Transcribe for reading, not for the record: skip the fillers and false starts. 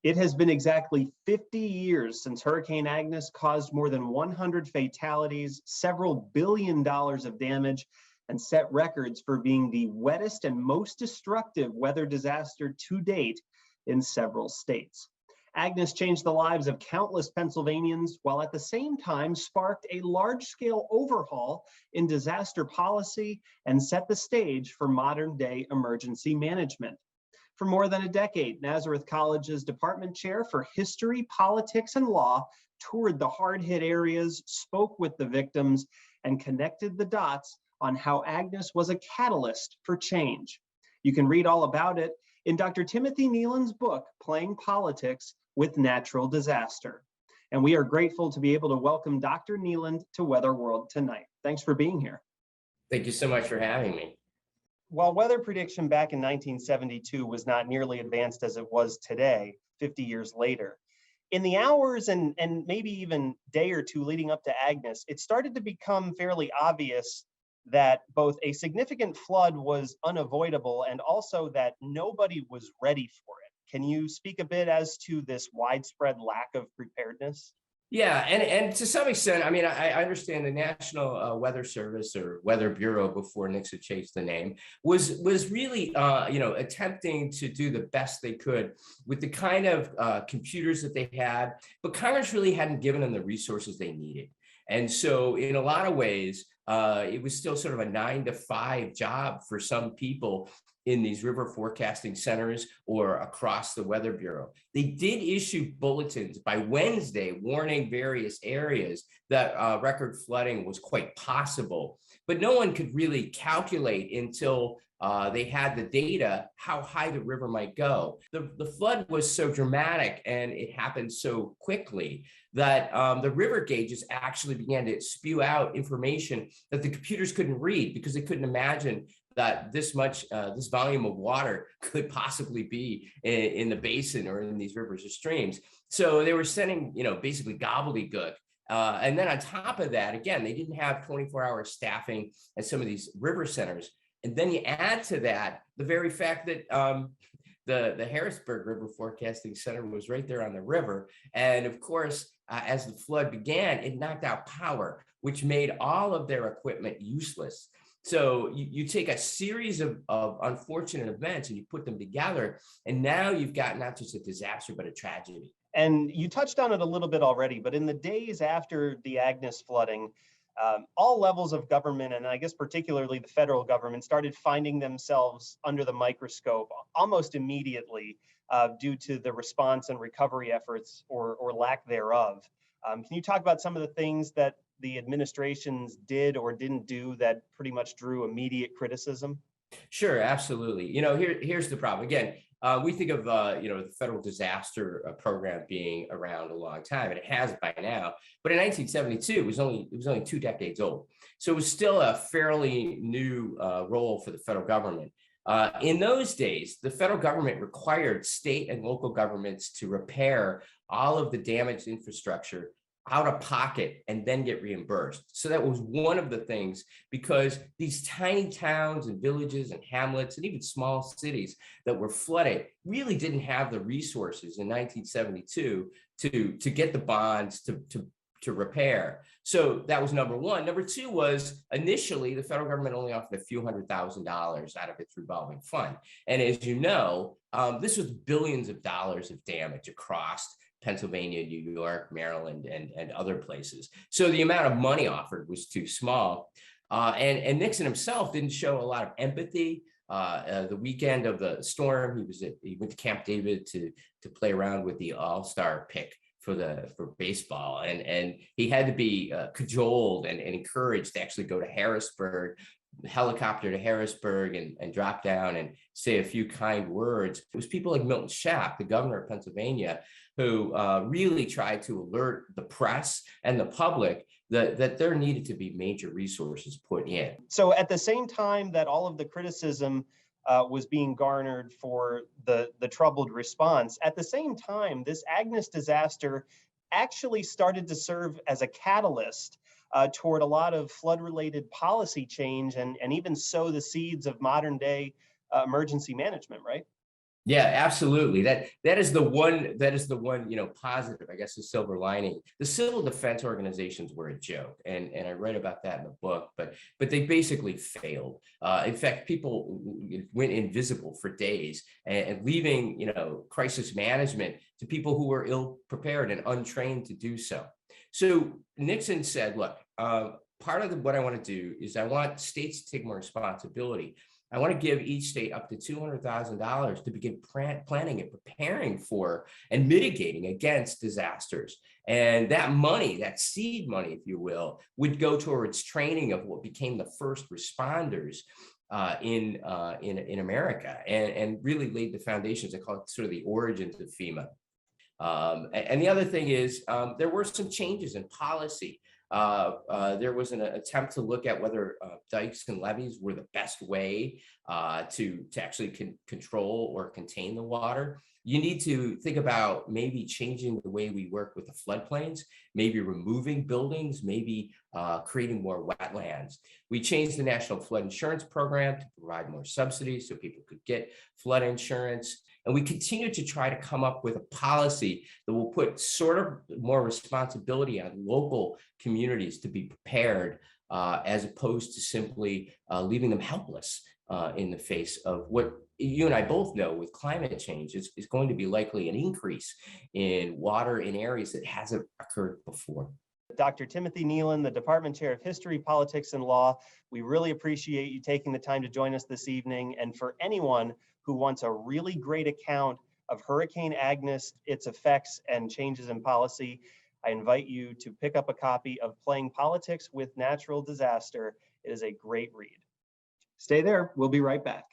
It has been exactly 50 years since Hurricane Agnes caused more than 100 fatalities, several $billion of damage, and set records for being the wettest and most destructive weather disaster to date in several states. Agnes changed the lives of countless Pennsylvanians, while at the same time sparked a large-scale overhaul in disaster policy and set the stage for modern-day emergency management. For more than a decade, Nazareth College's department chair for history, politics, and law toured the hard-hit areas, spoke with the victims, and connected the dots on how Agnes was a catalyst for change. You can read all about it in Dr. Timothy Kneeland's book, Playing Politics with Natural Disaster. And we are grateful to be able to welcome Dr. Kneeland to Weather World tonight. Thanks for being here. Thank you so much for having me. While weather prediction back in 1972 was not nearly advanced as it was today, 50 years later, in the hours and maybe even day or two leading up to Agnes, it started to become fairly obvious that both a significant flood was unavoidable and also that nobody was ready for it. Can you speak a bit as to this widespread lack of preparedness? Yeah, and to some extent, I mean, I understand the National Weather Service, or Weather Bureau before Nixon changed the name, was really attempting to do the best they could with the kind of computers that they had, but Congress really hadn't given them the resources they needed. And so in a lot of ways, it was still sort of a 9-to-5 job for some people in these river forecasting centers or across the Weather Bureau. They did issue bulletins by Wednesday warning various areas that record flooding was quite possible, but no one could really calculate until they had the data how high the river might go. The flood was so dramatic and it happened so quickly that the river gauges actually began to spew out information that the computers couldn't read because they couldn't imagine that this volume of water could possibly be in the basin or in these rivers or streams. So they were sending, basically gobbledygook. And then on top of that, again, they didn't have 24-hour staffing at some of these river centers. And then you add to that the very fact that the Harrisburg River Forecasting Center was right there on the river. And of course, as the flood began, it knocked out power, which made all of their equipment useless. So you take a series of unfortunate events and you put them together, and now you've got not just a disaster, but a tragedy. And you touched on it a little bit already, but in the days after the Agnes flooding, all levels of government, and I guess particularly the federal government, started finding themselves under the microscope almost immediately due to the response and recovery efforts or lack thereof. Can you talk about some of the things that the administrations did or didn't do that pretty much drew immediate criticism? Sure, absolutely. Here's the problem. Again, we think of the federal disaster program being around a long time, and it has by now. But in 1972, it was only 2 decades old, so it was still a fairly new role for the federal government. In those days, the federal government required state and local governments to repair all of the damaged infrastructure out of pocket and then get reimbursed. So that was one of the things, because these tiny towns and villages and hamlets and even small cities that were flooded really didn't have the resources in 1972 to get the bonds to repair. So that was number one. Number two was initially the federal government only offered a few $100,000 out of its revolving fund. And as you know, this was billions of dollars of damage across Pennsylvania, New York, Maryland, and other places. So the amount of money offered was too small. And Nixon himself didn't show a lot of empathy. The weekend of the storm, he went to Camp David to play around with the all-star pick for baseball, and he had to be cajoled and encouraged to actually go to Harrisburg, helicopter to Harrisburg, and drop down and say a few kind words. It was people like Milton Schaap, the governor of Pennsylvania, who really tried to alert the press and the public that there needed to be major resources put in. So at the same time that all of the criticism was being garnered for the troubled response, at the same time, this Agnes disaster actually started to serve as a catalyst toward a lot of flood-related policy change and even sow the seeds of modern-day emergency management, right? Yeah, absolutely. That is the one, positive, I guess, the silver lining. The civil defense organizations were a joke, and I write about that in the book, but they basically failed. In fact, people went invisible for days, and leaving, crisis management to people who were ill prepared and untrained to do so. So Nixon said, look, part of what I want to do is I want states to take more responsibility. I want to give each state up to $200,000 to begin planning and preparing for and mitigating against disasters. And that money, that seed money, if you will, would go towards training of what became the first responders in America, and really laid the foundations. I call it sort of the origins of FEMA. And the other thing is, there were some changes in policy. There was an attempt to look at whether dikes and levees were the best way to actually control or contain the water. You need to think about maybe changing the way we work with the floodplains, maybe removing buildings, maybe creating more wetlands. We changed the National Flood Insurance Program to provide more subsidies so people could get flood insurance. And we continue to try to come up with a policy that will put sort of more responsibility on local communities to be prepared, as opposed to simply leaving them helpless in the face of what you and I both know with climate change is going to be likely an increase in water in areas that hasn't occurred before. Dr. Timothy Kneeland, the Department Chair of History, Politics, and Law, we really appreciate you taking the time to join us this evening. And for anyone who wants a really great account of Hurricane Agnes, its effects and changes in policy, I invite you to pick up a copy of Playing Politics with Natural Disaster. It is a great read. Stay there. We'll be right back.